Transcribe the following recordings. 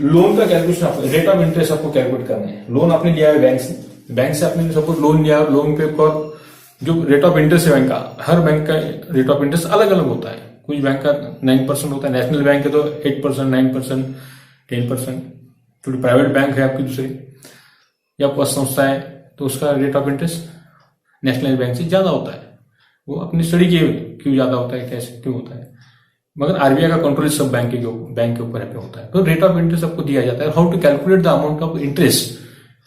Loan का calculation आपको, rate of interest आपको कैलकुलेट करना है। लोन आपने लिया है बैंक से आपने सपोज लोन लिया, लोन पे जो रेट ऑफ इंटरेस्ट है बैंक का, हर बैंक का रेट ऑफ इंटरेस्ट अलग अलग होता है। कुछ बैंक का 9% होता है, नेशनल बैंक है तो 8%, 9%, 10%। थोड़ी प्राइवेट बैंक है आपकी दूसरी या आपका संस्था है तो उसका rate of interest national bank से ज्यादा होता है। वो अपनी स्टडी किए क्यों ज्यादा होता है, कैसे क्यों होता है, मगर आरबीआई का कंट्रोल सब बैंक के ऊपर होता है। तो रेट ऑफ इंटरेस्ट आपको दिया जाता है। How to calculate the amount of interest,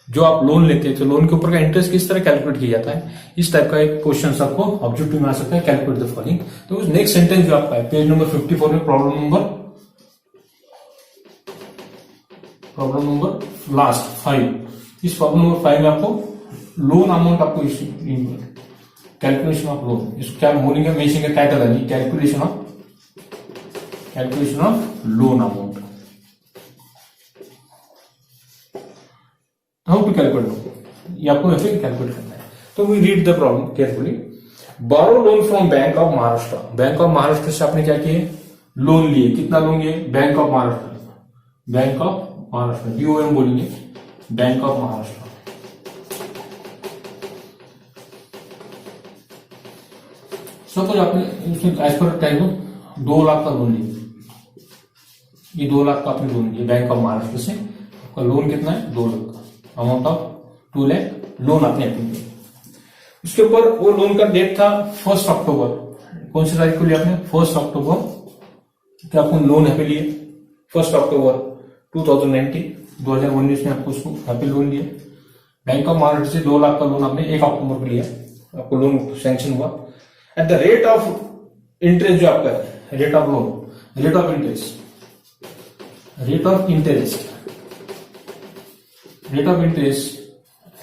जो आप लोन लेते हैं तो लोन के ऊपर का इंटरेस्ट किस तरह कैलकुलेट किया जाता है, इस टाइप का एक क्वेश्चन आपको ऑब्जेक्टिव में आ सकता है, कैलकुलेट द फॉलोइंग। तो नेक्स्ट सेंटेंस जो आपका है पेज नंबर 54 में प्रॉब्लम नंबर लास्ट 5, इस प्रॉब्लम नंबर 5 में आपको लोन अमाउंट आपको कैलकुलेशन ऑफ लोन, इसको क्या बोलेंगे, मेंशन का टाइटल है calculation of loan amount. How to calculate, ये आपको ऐसे कैलकुलेट करना है। तो we read the problem carefully. Borrow loan from bank of Maharashtra, bank of Maharashtra से आपने क्या किए, लोन लिए। कितना लोन लिए, बैंक ऑफ महाराष्ट्र BOM बोलेंगे, बैंक ऑफ महाराष्ट्र। सपोज आपने उसमें एज पर टाइम 2 लाख का लोन लिया, ये 2 लाख का आपने लोन लिया बैंक ऑफ महाराष्ट्र से। आपका लोन कितना है, 2 लाख का, अमाउंट ऑफ 2 लाख लोन आपने अप्लाई किया। उसके ऊपर वो लोन का डेट था 1 अक्टूबर, कौन सी तारीख को लिया आपने, 1 अक्टूबर, क्या आपको लोन यहाँ पे लिए 1 अक्टूबर 2019 में आपको उसको यहाँ पे लोन लिया। बैंक ऑफ महाराष्ट्र से 2 लाख का लोन आपने 1 अक्टूबर को लिया, आपको लोन सैंक्शन हुआ। At the rate of interest जो आपका है, rate of loan, rate of interest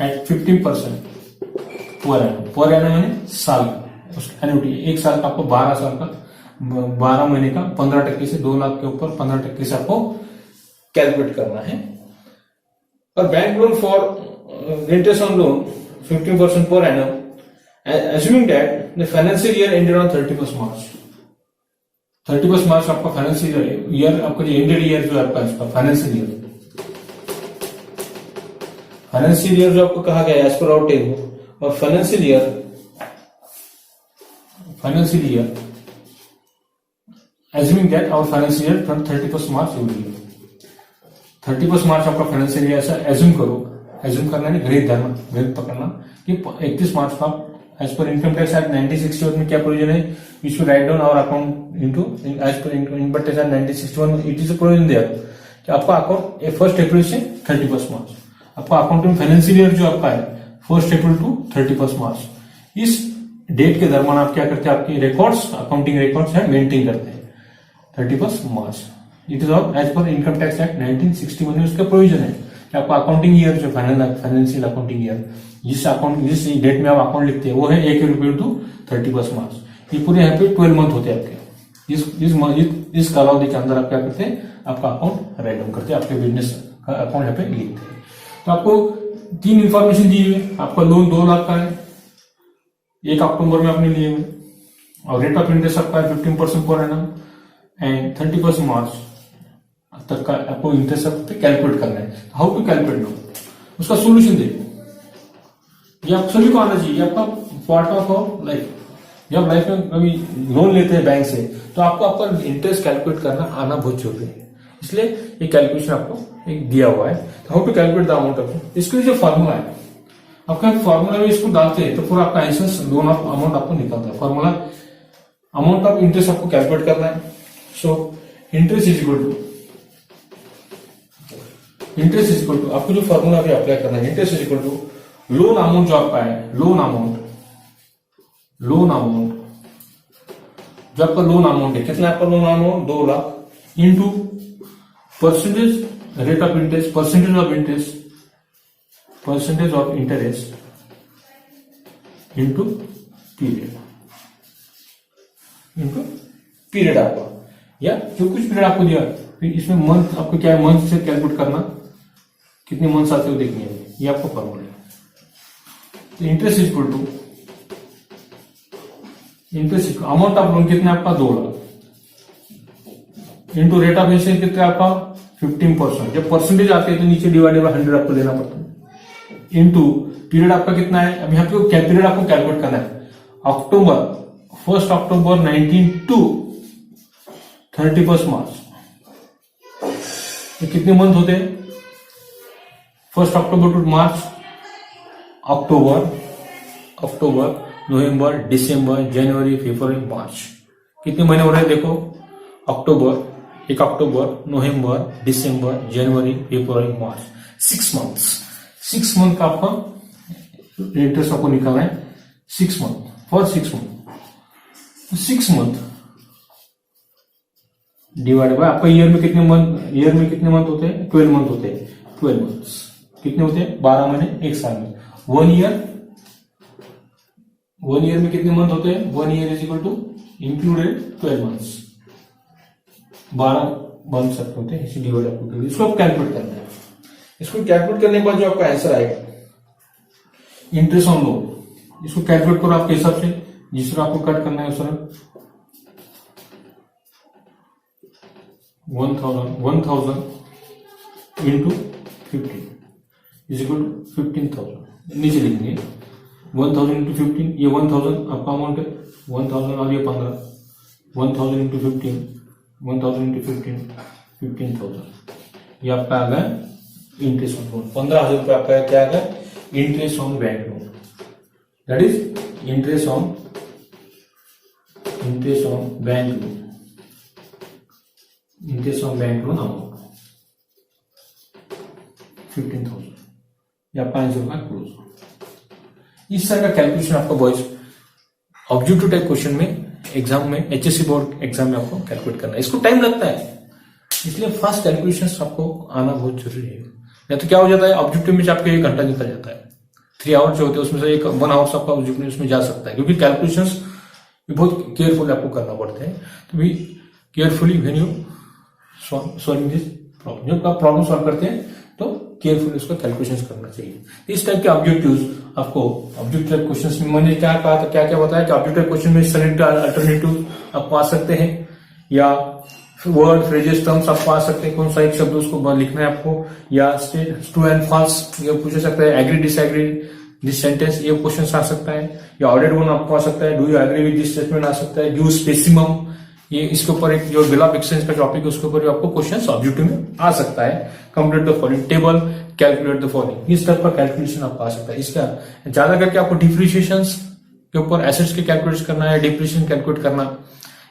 eight 15% per annum यानी साल, एन्युटी 1 साल का आपको 12 साल का 12 महीने का 15% से 2 लाख के ऊपर 15% से आपको कैलकुलेट करना है। और bank loan for interest on loan 15% per annum, assuming that the financial year ended on 31st March. 31st March आपका फाइनेंशियल ईयर, आपका जो एंडेड ईयर जो आपका इसका फाइनेंशियल ईयर जो आपको कहा गया एज पर आवर टेबल, और financial year assuming that our financial year from 31st March हो रही है, 31st मार्च आपका फाइनेंशियल ईयर, ऐसा एज्यूम करो, एज्यूम करना है, गणित पकड़ना कि 31 मार्च का as per income tax act 1961 में क्या प्रोविजन है, we should write down our account into as per income tax act 1961 it is a provision there कि आपका अकाउंट 1 अप्रैल से 31 मार्च, आपका अकाउंटिंग फाइनेंशियल ईयर जो आपका है 1 अप्रैल टू 31 मार्च, इस डेट के दरमियान आप क्या करते हैं, आपके रिकॉर्ड्स, अकाउंटिंग रिकॉर्ड्स है मेंटेन करते हैं 31 मार्च। It is all as per income tax act 1961 में उसका प्रोविजन है कि आपका अकाउंटिंग ईयर जो फाइनेंशियल अकाउंटिंग ईयर जिस डेट में आप अकाउंट लिखते हैं वो है 1 अप्रैल टू 31 मार्च। ये पूरे यहाँ पे 12 मंथ होते हैं आपके। इस कालावधि के अंदर आप क्या करते हैं, आपका अकाउंट राइट डाउन करते हैं, आपके बिजनेस का अकाउंट यहाँ पे लिखते हैं। तो आपको 3 इंफॉर्मेशन दी हुई है, आपका लोन 2 लाख का है, 1 अक्टूबर में आपने लिए हुए, और रेट ऑफ इंटरेस्ट आपका है 15% पर एनम, एंड 31 मार्च तक का आपको इंटरेस्ट पे कैलकुलेट करना है। हाउ टू कैलकुलेट नो, उसका सोल्यूशन देखो, ये आप सभी को आना चाहिए, आपका पार्ट ऑफ लाइफ। जब लाइफ में कभी लोन लेते हैं बैंक से तो आपको आपका इंटरेस्ट कैलकुलेट करना आना बहुत जरूरी है, इसलिए ये कैलकुलेशन आपको एक दिया हुआ है। How to calculate the amount of, इसके लिए जो फॉर्मूला है आपका, फॉर्मूला में इसको डालते हैं तो पूरा आपका आंसर लोन ऑफ अमाउंट आपको निकलता है। फॉर्मूला अमाउंट ऑफ इंटरेस्ट आपको कैलकुलेट करना है। So interest is equal to आपको जो फॉर्मूला अभी अप्लाई करना है, interest is equal to loan amount जो आपका है, लोन अमाउंट जो आपका लोन अमाउंट है, कितना आपका loan amount 2 lakh into percentage rate of interest, percentage of interest into period आपका, या जो कुछ पीरियड आपको दिया, फिर इसमें मंथ आपको क्या है, मंथ से कैलकुलेट करना, कितने मंथ्स आते हो देखनी है, ये आपको फॉर्मूला है। तो interest equal to amount of loan कितना आपका 2 lakh into rate of interest कितना आपका 15%। जब परसेंटेज आते हैं तो नीचे डिवाइडेड बाय 100 आपको लेना पड़ता है। इंटू पीरियड आपका कितना है, अब यहाँ पे पीरियड आपको कैलकुलेट करना है। अक्टूबर 1 अक्टूबर 19 टू 31 मार्च, ये कितने मंथ होते हैं? 1 अक्टूबर टू मार्च, अक्टूबर, नवंबर, दिसंबर, जनवरी, फरवरी, मार्च, कितने महीने हो रहे हैं देखो? अक्टूबर, 1 अक्टूबर, नवंबर, दिसंबर, जनवरी, फरवरी, मार्च, 6 मंथ्स। 6 मंथ का आपका इंटरेस्ट आपको निकालना है, 6 month, for 6 month. 6 month divide by आपका ईयर में कितने मंथ होते हैं? 12 मंथ होते हैं। 12 मंथ्स कितने होते हैं? 12 महीने 1 साल में। 1 ईयर में कितने मंथ होते हैं? 1 year is equal to included 12 months, 12 month सकते होते हैं। इसी डिवाइड आपको करिए, इसको आप कैलकुलेट करना है। इसको कैलकुलेट करने के बाद जो आपका आंसर आएगा इंटरेस्ट ऑन लोन, इसको कैलकुलेट करो आपके हिसाब से, जिस तरह आपको कट करना है उस तरह। 1000 इंटू 15 इज इक्वल टू 15,000। नीचे लिखेंगे 1000 इंटू 15, ये 1000 आपका अमाउंट है, 1000 और ये 15, 1000 इंटू 15, 1000 इंटू 15, 15,000। ये आपका आ गया इंटरेस्ट ऑन लोन। 15,000 रुपये आपका क्या आ गया? Interest on bank loan, that is interest on bank loan, interest on bank loan amount 15,000। ये आपका आंसर होगा क्लोज। इस तरह का कैलकुलेशन आपको बॉयज ऑब्जेक्टिव टाइप क्वेश्चन में एग्जाम में, एचएससी बोर्ड एग्जाम में आपको कैलकुलेट करना है। इसको टाइम लगता है, इसलिए फास्ट कैलकुलेशंस आपको आना बहुत जरूरी है। या तो क्या हो जाता है, ऑब्जेक्टिव में आपके 1 घंटा निकल जाता है, 3 आवर जो होते हैं उसमें से 1 आवर आपका ऑब्जेक्टिव उसमें जा सकता है, क्योंकि कैलकुलेशंस बहुत केयरफुल आपको करना पड़ते हैं। तो भी carefully when you solving this problem, जब आप प्रॉब्लम सॉल्व करते हैं तो केयरफुली उसका कैलकुलेशंस करना चाहिए। इस टाइप के ऑब्जेक्टिव्स आपको, ऑब्जेक्टिव क्वेश्चंस में मैंने क्या कहा था, क्या क्या बताया कि ऑब्जेक्टिव क्वेश्चन में सेलेक्ट अल्टरनेटिव आपको आ सकते हैं, या वर्ड फ्रेजेस टर्म्स आपको आ सकते हैं, कौन सा एक शब्द उसको लिखना है आपको, या ट्रू एंड फॉल्स ये पूछ सकता है, एग्री डिसएग्री दिस सेंटेंस ये क्वेश्चन आ सकता है, या ऑर्डर्ड वन आपको आ सकता है, do you agree with this statement आ सकता है, यूज स्पेसिमम, ये इसके ऊपर एक जो बिल ऑफ एक्सचेंज का टॉपिक है उसके ऊपर आपको क्वेश्चन ऑब्जेक्टिव में आ सकता है। Complete the following table, calculate the following, इस टाइप का कैलकुलेशन आपको आ सकता है। इसका ज्यादा करके आपको डिप्रिसिएशन के ऊपर एसेट्स के कैलकुलेट करना है, डिप्रिसिएशन कैलकुलेट करना,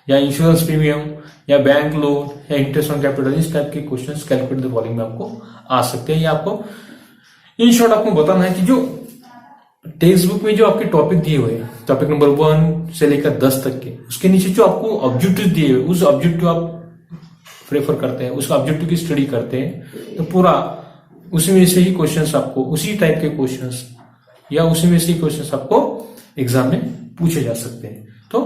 या इंश्योरेंस प्रीमियम, या बैंक लोन, या इंटरेस्ट ऑन कैपिटल, इस टाइप के क्वेश्चंस कैलकुलेट द फॉलोइंग में आपको आ सकते हैं। ये आपको इन शॉर्ट आपको बताना है कि जो टेक्स्ट बुक में जो आपके टॉपिक दिए हुए हैं, टॉपिक नंबर 1 से लेकर 10 तक के, उसके नीचे जो आपको ऑब्जेक्टिव दिए हुए, उस ऑब्जेक्टिव आप प्रेफर करते हैं, उस ऑब्जेक्टिव की स्टडी करते हैं, तो पूरा उसी में से ही क्वेश्चंस आपको, उसी टाइप के क्वेश्चंस या उसी में से ही क्वेश्चंस आपको एग्जाम में पूछे जा सकते हैं। तो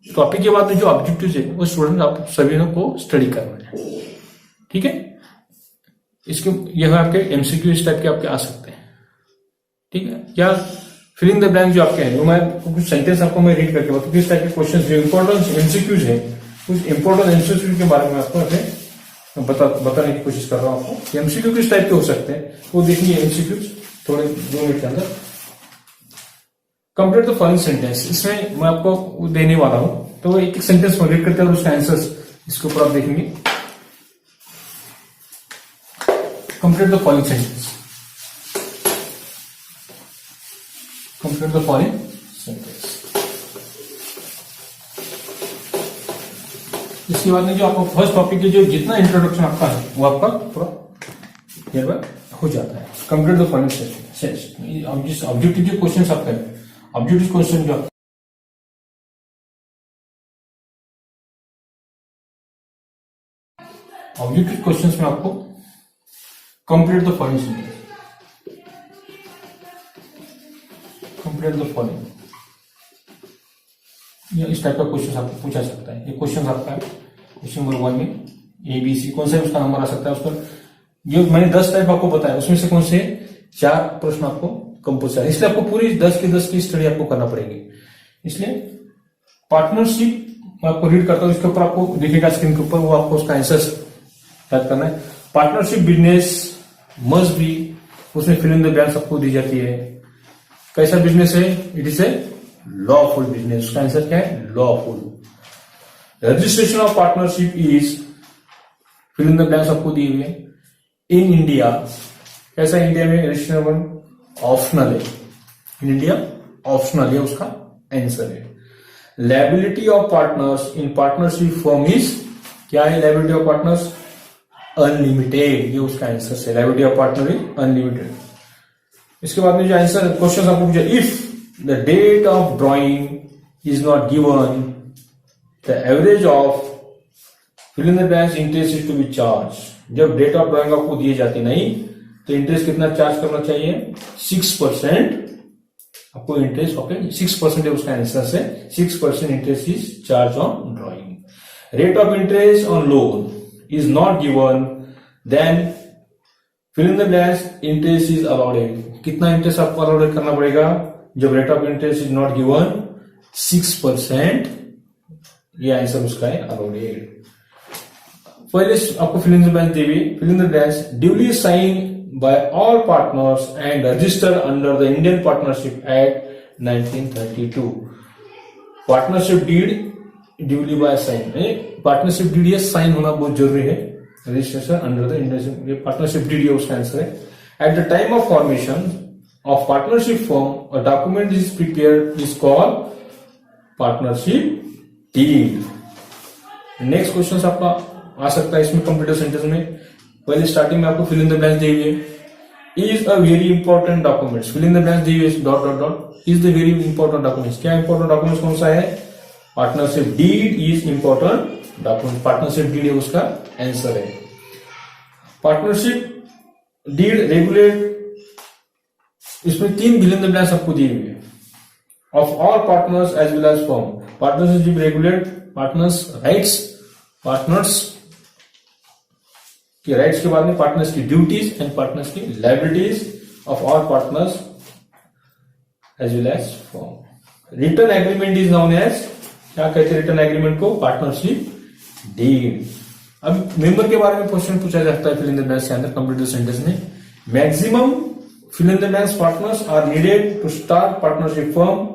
टॉपिक के बाद में जो ऑब्जेक्टिव है वो स्टूडेंट आप सभी को स्टडी करना है, ठीक है। इसके यह आपके एमसीक्यू इस टाइप के आपके आ सकते हैं, ठीक है। या फिल इन द ब्लैंक जो आपके हैं, मैं कुछ सेंटेंस आपको मैं रीड करके बताऊं किस टाइप के क्वेश्चन जो इंपॉर्टेंट एमसीक्यूज है, कुछ इंपॉर्टेंट एमसीक्यू के बारे में आपको बताने की कोशिश कर रहा हूं आपको। एमसीक्यू किस टाइप के हो सकते हैं वो देखिए, एमसीक्यू थोड़े 2 मिनट के अंदर। कंप्लीट द फॉलोइंग सेंटेंस, इसमें मैं आपको देने वाला हूं, तो एक एक सेंटेंस को रीड करते हैं और उसका आंसर इसके ऊपर आप देखेंगे। Complete the following sentence, complete the following sentence. इसके बाद में जो आपको फर्स्ट टॉपिक के जो जितना इंट्रोडक्शन आपका है वो आपका पूरा क्लियर हो जाता है। Complete the following sentence, objective जो क्वेश्चन आपका है, ऑब्जेक्टिव क्वेश्चन जो ऑब्जेक्टिव क्वेश्चंस में आपको complete the following sentence, complete the following, ये इस टाइप का क्वेश्चन आपको पूछा सकता है। ये क्वेश्चन आपका क्वेश्चन नंबर 1 में ABC कौन सा उसका नंबर आ सकता है, उस पर जो मैंने 10 टाइप आपको बताया उसमें से कौन से 4 प्रश्न आपको कंपल्सरी, इसलिए आपको पूरी 10 की स्टडी आपको करना पड़ेगी। इसलिए पार्टनरशिप मैं आपको रीड करता हूं, इसके ऊपर आपको दिखेगा स्क्रीन के ऊपर, वो आपको उसका आंसर टाइप करना है। पार्टनरशिप बिजनेस मस्ट बी, उसमें फिल इन द ब्लैंक्स आपको दी जाती है। कैसा बिजनेस है? It is a lawful business. उसका आंसर क्या है? Lawful. Registration of partnership is, fill in the blanks आपको दिए हुए। इन इंडिया, कैसा इंडिया में रजिस्ट्रेशन? ऑप्शनल है। इन इंडिया ऑप्शनल है, उसका आंसर है। Liability of partners in partnership firm is, क्या है लायबिलिटी ऑफ पार्टनर्स? अनलिमिटेड, ये उसका आंसर है। Liability of partner is unlimited. इसके बाद में जो आंसर क्वेश्चन आपको पूछा, if the date of drawing is not given, the average of fill in the blanks interest is to be charge. जब डेट ऑफ ड्रॉइंग आपको दिए जाती नहीं तो इंटरेस्ट कितना चार्ज करना चाहिए? 6%। आपको इंटरेस्ट, ओके 6% है उसका आंसर से। 6% interest is charge on drawing. Rate of interest on loan is not given, then fill in the blanks interest is allowed. कितना इंटरेस्ट आपको अलाउडेड करना पड़ेगा जब rate of interest is not given? 6%। ये answer उसका है, allowed. पहले आपको फिल इन द ब्लैंक्स दी हुई, fill in the blanks duly sign by all partners and registered under the Indian Partnership Act 1932. Partnership deed duly by sign, partnership deed ये sign होना बहुत जरूरी है। रजिस्ट्रेशन अंडर द इंडियन, ये partnership deed है उसका आंसर है। At the time of formation of partnership form a document is prepared is called partnership deed. Next question आपका आ सकता है इसमें कंप्यूटर सेंटेंस में। पहले स्टार्टिंग में आपको फिल इन द ब्लैंक्स दी हुई है। Is a very important documents, fill in the blanks दी हुई है dot dot dot. Is the very important documents, क्या इंपॉर्टेंट डॉक्यूमेंट्स कौन सा है? Partnership deed is important document. Partnership deed है उसका आंसर है। पार्टनरशिप डीड रेगुलेट, इसमें 3 फिल इन द ब्लैंक्स आपको दिए हुए हैं। Of all partners as well as firm. Partnership regulate partners rights, partners कि राइट्स के बाद में पार्टनर्स की ड्यूटीज एंड पार्टनर्स की liabilities of all partners as well as form. Return agreement is known as, क्या कहते हैं रिटर्न एग्रीमेंट को? Partnership deed. अब मेंबर के बारे में क्वेश्चन पूछा जाता है फिल इन द ब्लैंक्स के अंदर कंप्यूटर सेंटेंस में। Maximum fill in the blanks partners are needed to start partnership firm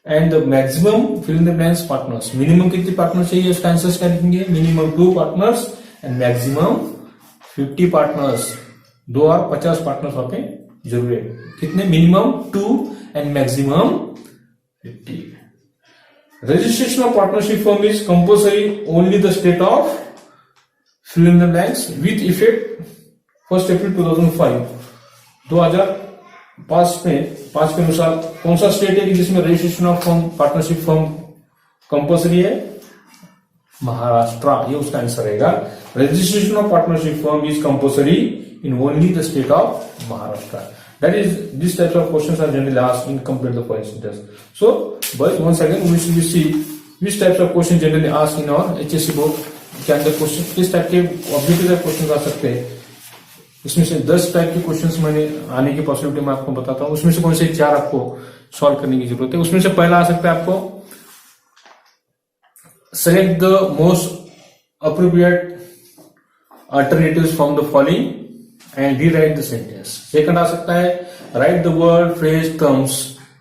and the maximum fill in the blanks partners. Minimum कितने पार्टनर चाहिए उसका आंसर क्या लिखेंगे? Minimum 2 partners and maximum 50 partners. 2 और 50 partners वहां पे जरूरी है। कितने? Minimum 2 and maximum 50। Registration of partnership firm is compulsory only the state of fill in the blanks with effect 1 अप्रैल 2005। 2005 के अनुसार कौन सा स्टेट है कि जिसमें registration of firm partnership firm compulsory है? महाराष्ट्र, ये उसका आंसर रहेगा। Registration of partnership firm is compulsory in only the state of Maharashtra. That is, these types of questions are generally asked in complete the following sentence. So, boys, once again, we should see which types of questions generally asked in our HSC board के अंदर question, किस type के objective question आ सकते हैं। इसमें से 10 type के questions मैंने आने की पॉसिबिलिटी मैं आपको बताता हूँ। उसमें से कौन से 4 आपको सॉल्व करने की जरूरत है। उसमें से पहला आ सकता है आपको select the most appropriate alternatives from the following and rewrite the sentence. Second आ सकता है write the word, phrase, terms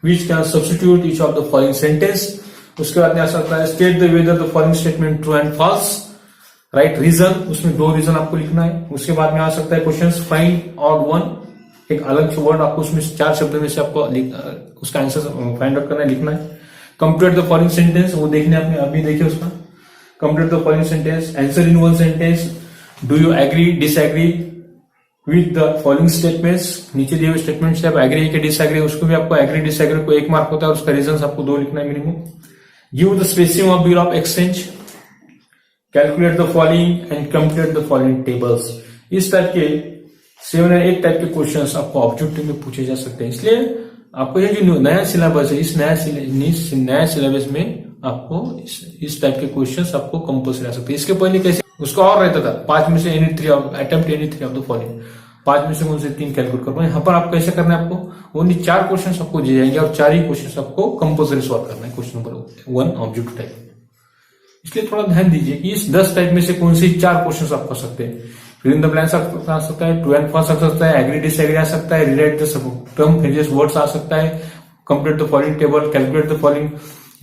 which can substitute each of the following sentence. उसके बाद में आ सकता है state the whether the following statement true and false. Write reason, उसमें 2 reason आपको लिखना है। उसके बाद में आ सकता है क्वेश्चन find odd one, एक अलग वर्ड आपको उसमें 4 शब्दों में से आपको उसका आंसर फाइंड आउट करना है, लिखना है। कंप्लीट द फॉलोइंग सेंटेंस, वो देखने आपने अभी देखिए उसका। Complete the following sentence, answer in one sentence, do you agree disagree with the following statements. नीचे दिए हुए स्टेटमेंट से आप एग्री के डिसएग्री, उसको भी आपको एग्री डिसएग्री को 1 मार्क होता है और उसका रीजन आपको 2 लिखना है minimum. Give the spacing of bill of exchange, calculate the following and complete the following tables. इस टाइप के 7 या 8 टाइप के क्वेश्चंस आपको ऑब्जेक्टिव में पूछे जा सकते हैं। इसलिए आपको ये जो नया सिलेबस है, इस नया सिलेबस में आपको इस टाइप के क्वेश्चंस आपको कंपल्सरी आ सकते हैं। इसके पहले कैसे उसका और रहता था 5 में से any 3 attempt any 3 of the following, 5 में से कौन से 3 कैलकुलेट करना है। यहाँ पर आपको कैसे करना है, आपको ओनली 4 क्वेश्चन आपको दिए जाएंगे और 4 ही क्वेश्चन आपको कंपल्सरी सॉल्व करना है। Question number 1 objective type. इसलिए थोड़ा ध्यान दीजिए कि इस 10 टाइप में से कौन से 4 क्वेश्चन आप कर सकते हैं। फिल इन द ब्लैंक्स आ सकता है, ट्रू एंड फॉल्स आ सकता है, एग्री डिसएग्री आ सकता है, rewrite the term phrases words आ सकता है, complete the following table, calculate the following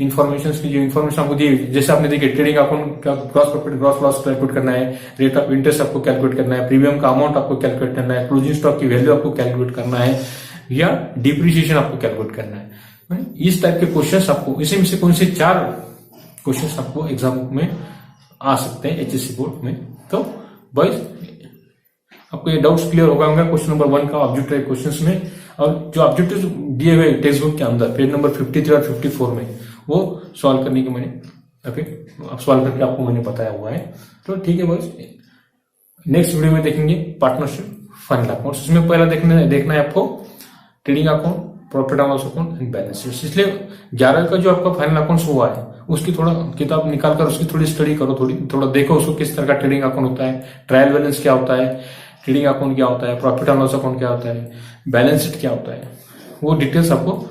information की जो इन्फॉर्मेशन आपको दी, जैसे आपने देखिए ट्रेडिंग अकाउंट का gross profit gross loss calculate करना है, रेट ऑफ इंटरेस्ट आपको कैलकुलेट करना है, प्रीमियम का अमाउंट आपको कैलकुलेट करना है, क्लोजिंग स्टॉक की वैल्यू आपको कैलकुलेट करना है, या डिप्रिसिएशन आपको कैलकुलेट करना है। इस टाइप के क्वेश्चन आपको, इसी में से कौन से 4 क्वेश्चन आपको एग्जाम में आ सकते हैं एचएससी बोर्ड में। तो बॉयज आपको ये डाउट्स क्लियर होगा क्वेश्चन नंबर 1 का ऑब्जेक्टिव क्वेश्चंस में, और जो ऑब्जेक्टिव दिए हुए टेक्स्ट बुक के अंदर पेज नंबर 53 और 54 में वो सॉल्व करने की मैंने सॉल्व करके आपको मैंने बताया हुआ है। तो ठीक है बॉयज, नेक्स्ट वीडियो में देखेंगे पार्टनरशिप फाइनल अकाउंट। इसमें पहला देखना है आपको trading account, profit and loss account and balance sheet. इसलिए 11 का जो आपका फाइनल अकाउंट हुआ है उसकी थोड़ा किताब निकालकर उसकी थोड़ी स्टडी करो, थोड़ा देखो उसको किस तरह का ट्रेडिंग अकाउंट होता है, ट्रायल बैलेंस क्या होता है, ट्रेडिंग अकाउंट क्या होता है, प्रॉफिट एंड लॉस अकाउंट क्या होता है, बैलेंस शीट क्या होता है, वो डिटेल्स आपको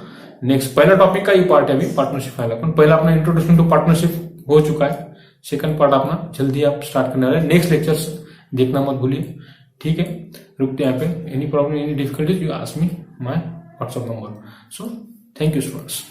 नेक्स्ट पहला टॉपिक का ही पार्ट है अभी पार्टनरशिप फाइनल अकाउंट। पहला अपना इंट्रोडक्शन टू पार्टनरशिप हो चुका है, सेकंड पार्ट अपना जल्दी आप स्टार्ट करने वाले। नेक्स्ट लेक्चर्स देखना मत भूलिए, ठीक है। रुकते हैं यहाँ पे। Any problem any difficulties you ask me my WhatsApp number. So thank you students.